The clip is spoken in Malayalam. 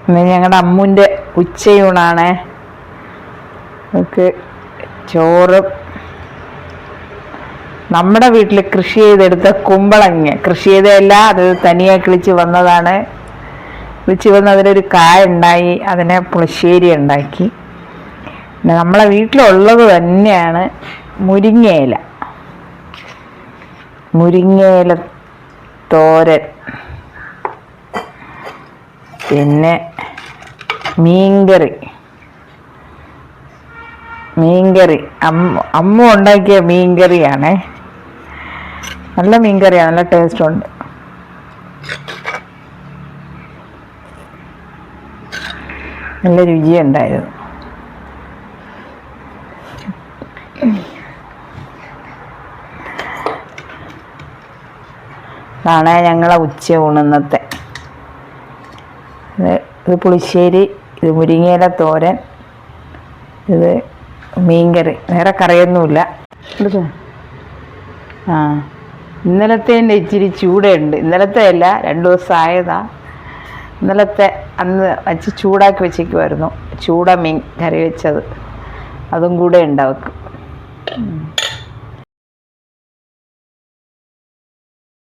ഇന്ന് ഞങ്ങളുടെ അമ്മുവിൻ്റെ ഉച്ചയൂണാണ്. നമുക്ക് ചോറും നമ്മുടെ വീട്ടിൽ കൃഷി ചെയ്തെടുത്ത കുമ്പളങ്ങ, കൃഷി ചെയ്തതല്ല, അത് തനിയെ കിളിച്ച് വന്നതാണ്. കിളിച്ച് വന്ന് അതിലൊരു കായ ഉണ്ടായി, അതിനെ പുളിശ്ശേരി ഉണ്ടാക്കി. പിന്നെ നമ്മളെ വീട്ടിലുള്ളത് തന്നെയാണ് മുരിങ്ങയില, മുരിങ്ങയില തോരൻ, പിന്നെ മീൻകറി അമ്മ ഉണ്ടാക്കിയ മീൻകറിയാണ്. നല്ല മീൻകറിയാണ്, നല്ല ടേസ്റ്റ് ഉണ്ട്. നല്ല രുചിയുണ്ടായിരുന്നു. അതാണ് ഞങ്ങളെ ഉച്ച ഊണന്നത്തെ. ഇത് പുളിശ്ശേരി, ഇത് മുരിങ്ങയില തോരൻ, ഇത് മീൻകറി. വേറെ കറിയൊന്നുമില്ല. ഇന്നലത്തെ ഇച്ചിരി ചൂടുണ്ട്. ഇന്നലത്തെ അല്ല, 2 ദിവസം ആയതാ. ഇന്നലത്തെ അന്ന് വച്ച് ചൂടാക്കി വെച്ചേക്കുമായിരുന്നു. ചൂട മീൻ കറി വെച്ചത്, അതും കൂടെ ഉണ്ട് അവർക്ക്.